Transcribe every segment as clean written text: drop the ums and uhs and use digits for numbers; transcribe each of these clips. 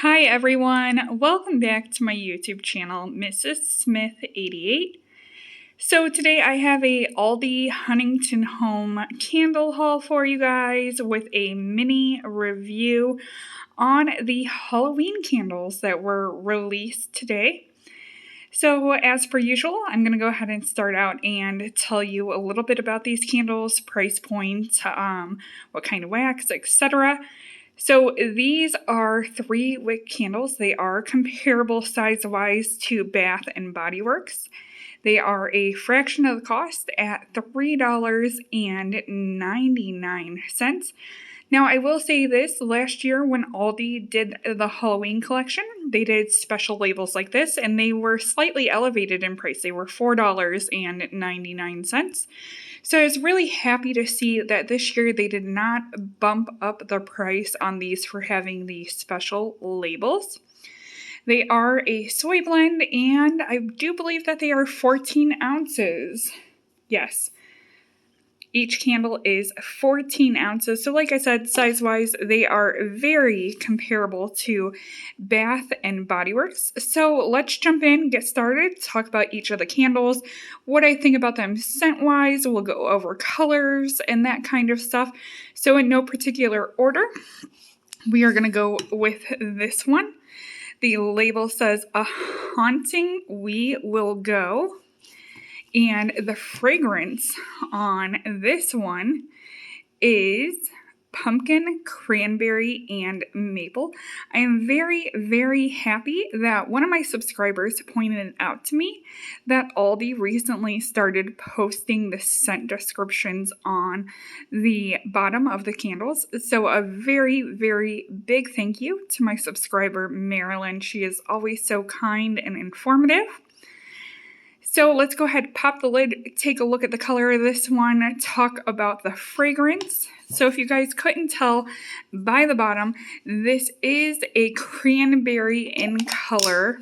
Hi everyone, welcome back to my YouTube channel, Mrs. Smith 88. So today I have a Aldi Huntington home candle haul for you guys with a mini review on the Halloween candles that were released today. So as per usual, I'm going to go ahead and start out and tell you a little bit about these candles, price points, what kind of wax, etc. So these are 3-wick candles. They are comparable size-wise to Bath and Body Works. They are a fraction of the cost at $3.99. Now, I will say this, last year when Aldi did the Halloween collection, they did special labels like this, and they were slightly elevated in price. They were $4.99. So I was really happy to see that this year they did not bump up the price on these for having these special labels. They are a soy blend, and I do believe that they are 14 ounces. Yes. Each candle is 14 ounces. So like I said, size-wise, they are very comparable to Bath and Body Works. So let's jump in, get started, talk about each of the candles, what I think about them scent-wise. We'll go over colors and that kind of stuff. So in no particular order, we are going to go with this one. The label says, "A haunting we will go." And the fragrance on this one is pumpkin, cranberry, and maple. I am very, very happy that one of my subscribers pointed out to me that Aldi recently started posting the scent descriptions on the bottom of the candles. So a very, very big thank you to my subscriber, Marilyn. She is always so kind and informative. So let's go ahead, pop the lid, take a look at the color of this one, talk about the fragrance. So if you guys couldn't tell by the bottom, this is a cranberry in color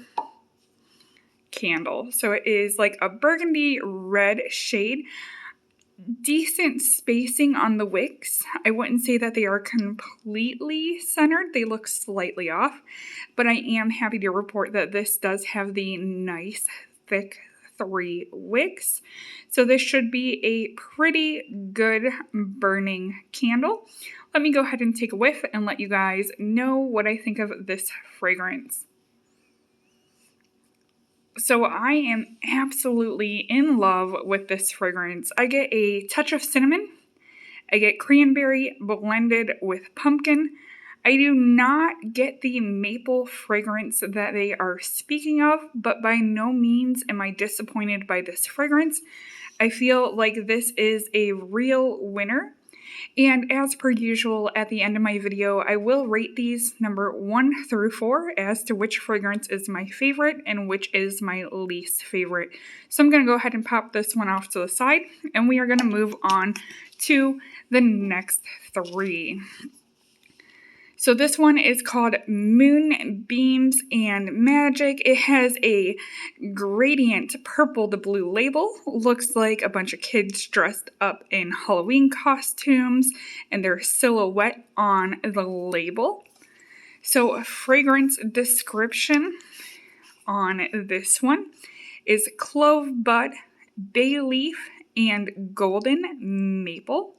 candle. So it is like a burgundy red shade. Decent spacing on the wicks. I wouldn't say that they are completely centered. They look slightly off, but I am happy to report that this does have the nice thick 3 wicks. So this should be a pretty good burning candle. Let me go ahead and take a whiff and let you guys know what I think of this fragrance. So I am absolutely in love with this fragrance. I get a touch of cinnamon. I get cranberry blended with pumpkin. I do not get the maple fragrance that they are speaking of, but by no means am I disappointed by this fragrance. I feel like this is a real winner. And as per usual, at the end of my video, I will rate these number 1 through 4 as to which fragrance is my favorite and which is my least favorite. So I'm going to go ahead and pop this one off to the side, and we are going to move on to the next 3. So this one is called Moonbeams and Magic. It has a gradient purple to blue label. Looks like a bunch of kids dressed up in Halloween costumes and their silhouette on the label. So a fragrance description on this one is clove bud, bay leaf, and golden maple.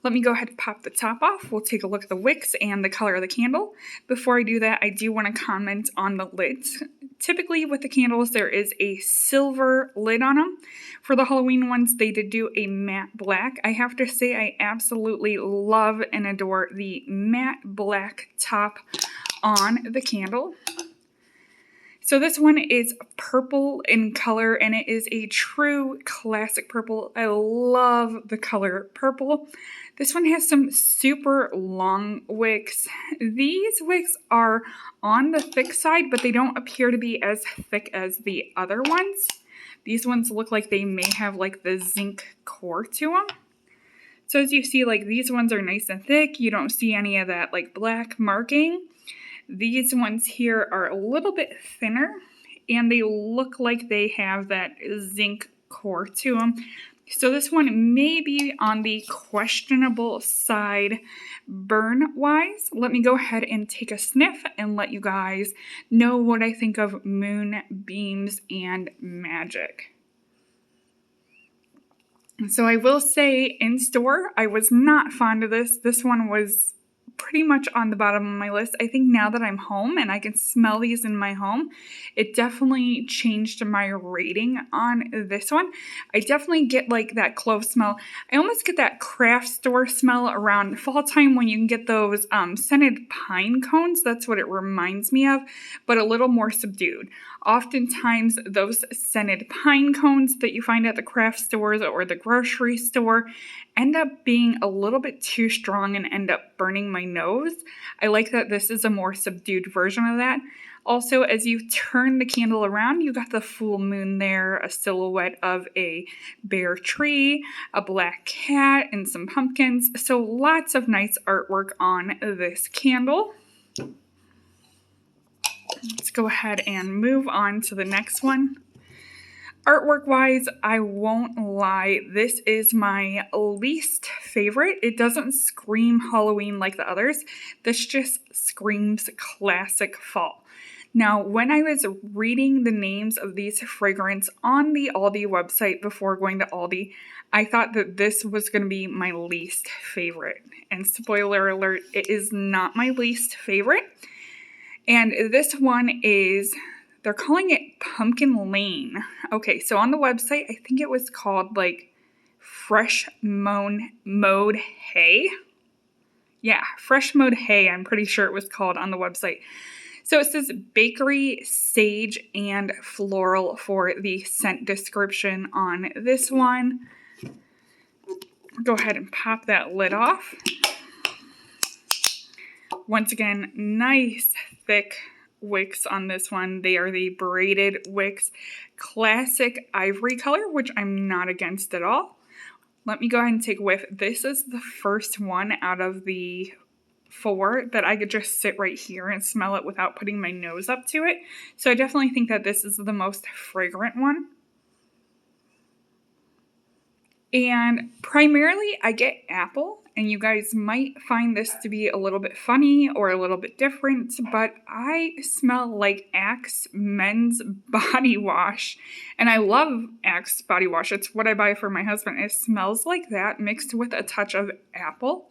Let me go ahead and pop the top off. We'll take a look at the wicks and the color of the candle. Before I do that, I do want to comment on the lids. Typically with the candles, there is a silver lid on them. For the Halloween ones, they did do a matte black. I have to say I absolutely love and adore the matte black top on the candle. So this one is purple in color, and it is a true classic purple. I love the color purple. This one has some super long wicks. These wicks are on the thick side, but they don't appear to be as thick as the other ones. These ones look like they may have like the zinc core to them. So as you see, like these ones are nice and thick. You don't see any of that like black marking. These ones here are a little bit thinner, and they look like they have that zinc core to them. So this one may be on the questionable side burn-wise. Let me go ahead and take a sniff and let you guys know what I think of moonbeams and magic. So I will say in store, I was not fond of this. This one was pretty much on the bottom of my list. I think now that I'm home and I can smell these in my home, it definitely changed my rating on this one. I definitely get like that clove smell. I almost get that craft store smell around fall time when you can get those scented pine cones. That's what it reminds me of, but a little more subdued. Oftentimes those scented pine cones that you find at the craft stores or the grocery store end up being a little bit too strong and end up burning my nose. I like that this is a more subdued version of that. Also, as you turn the candle around, you got the full moon there, a silhouette of a bare tree, a black cat, and some pumpkins. So lots of nice artwork on this candle. Let's go ahead and move on to the next one. Artwork wise, I won't lie, this is my least favorite. It doesn't scream Halloween like the others. This just screams classic fall. Now, when I was reading the names of these fragrances on the Aldi website before going to Aldi, I thought that this was going to be my least favorite. And spoiler alert, it is not my least favorite. And this one is, they're calling it Pumpkin Lane. Okay, so on the website, I think it was called like Fresh Mowed Hay. Yeah, Fresh Mowed Hay, I'm pretty sure it was called on the website. So it says bakery, sage, and floral for the scent description on this one. Go ahead and pop that lid off. Once again, nice thick wicks on this one. They are the braided wicks, classic ivory color, which I'm not against at all. Let me go ahead and take a whiff. This is the first one out of the 4 that I could just sit right here and smell it without putting my nose up to it. So I definitely think that this is the most fragrant one. And primarily I get apple, and you guys might find this to be a little bit funny or a little bit different, but I smell like Axe men's body wash, and I love Axe body wash. It's what I buy for my husband. It smells like that mixed with a touch of apple.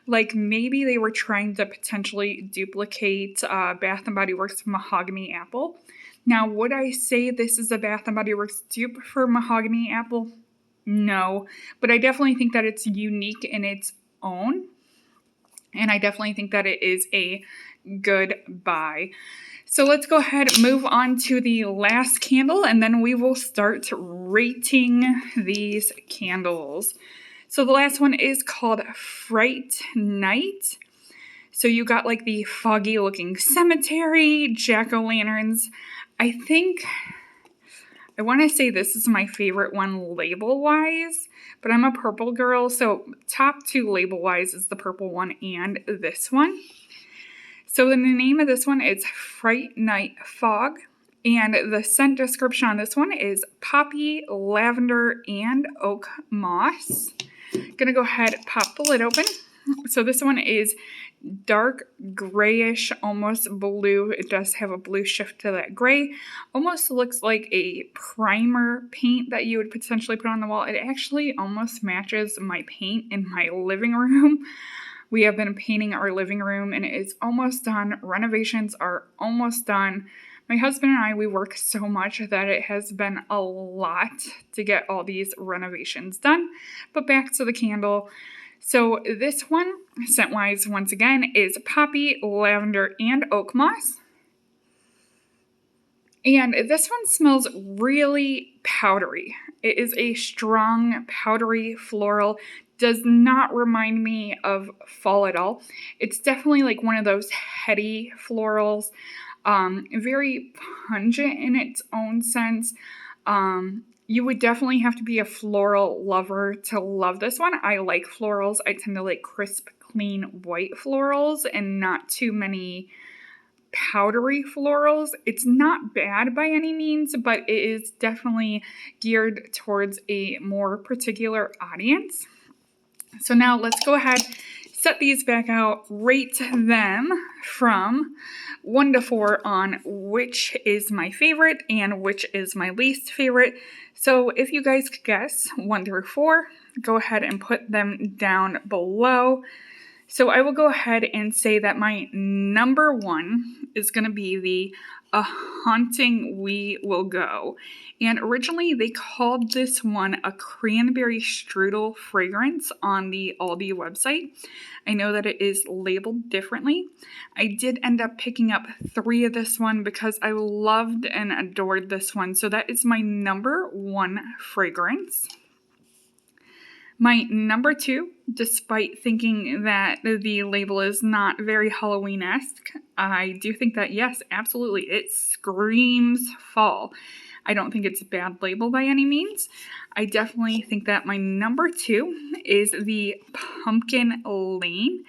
Like maybe they were trying to potentially duplicate Bath & Body Works mahogany apple. Now, would I say this is a Bath & Body Works dupe for mahogany apple? No, but I definitely think that it's unique in its own, and I definitely think that it is a good buy. So let's go ahead and move on to the last candle, and then we will start rating these candles. So the last one is called Fright Night. So you got like the foggy looking cemetery, jack-o'-lanterns. I want to say this is my favorite one label-wise, but I'm a purple girl, so top 2 label-wise is the purple one and this one. So the name of this one is Fright Night Fog, and the scent description on this one is poppy, lavender, and oak moss. Gonna go ahead and pop the lid open. So this one is dark grayish, almost blue. It does have a blue shift to that gray. Almost looks like a primer paint that you would potentially put on the wall. It actually almost matches my paint in my living room. We have been painting our living room and it is almost done. Renovations are almost done. My husband and I, we work so much that it has been a lot to get all these renovations done. But back to the candle. So this one, scent-wise, once again, is poppy, lavender, and oak moss. And this one smells really powdery. It is a strong, powdery floral. Does not remind me of fall at all. It's definitely like one of those heady florals. Very pungent in its own sense. You would definitely have to be a floral lover to love this one. I like florals. I tend to like crisp, clean, white florals and not too many powdery florals. It's not bad by any means, but it is definitely geared towards a more particular audience. So now let's go ahead, set these back out, rate them from 1 to 4 on which is my favorite and which is my least favorite. So if you guys could guess 1 through 4, go ahead and put them down below. So I will go ahead and say that my number 1 is going to be the A Haunting We Will Go. And originally they called this one a cranberry strudel fragrance on the Aldi website. I know that it is labeled differently. I did end up picking up 3 of this one because I loved and adored this one. So that is my number 1 fragrance. My number 2, despite thinking that the label is not very Halloween-esque, I do think that, yes, absolutely, it screams fall. I don't think it's a bad label by any means. I definitely think that my number 2 is the Pumpkin Lane.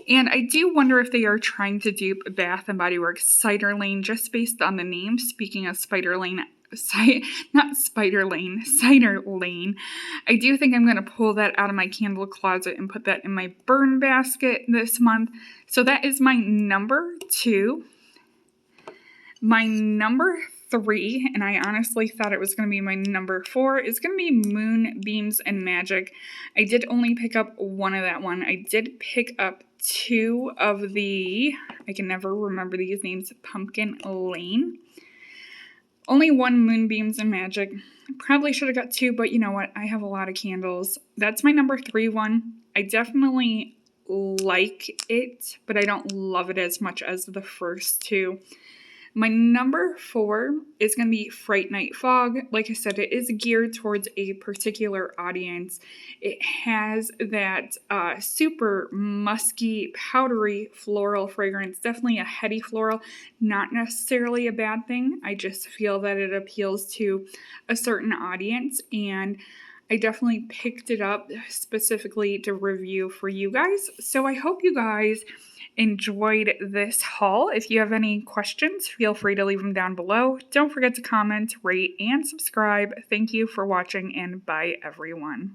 And I do wonder if they are trying to dupe Bath & Body Works Cider Lane just based on the name. Speaking of Cider Lane. I do think I'm going to pull that out of my candle closet and put that in my burn basket this month. So that is my number 2. My number 3, and I honestly thought it was going to be my number 4, is going to be Moonbeams and Magic. I did only pick up 1 of that one. I did pick up 2 of the, I can never remember these names, Pumpkin Lane. Only 1 Moonbeams and Magic. Probably should have got 2, but you know what? I have a lot of candles. That's my number 3 one. I definitely like it, but I don't love it as much as the first 2. My number 4 is going to be Fright Night Fog. Like I said, it is geared towards a particular audience. It has that super musky, powdery floral fragrance. Definitely a heady floral. Not necessarily a bad thing. I just feel that it appeals to a certain audience, and I definitely picked it up specifically to review for you guys. So I hope you guys enjoyed this haul. If you have any questions, feel free to leave them down below. Don't forget to comment, rate, and subscribe. Thank you for watching, and bye everyone.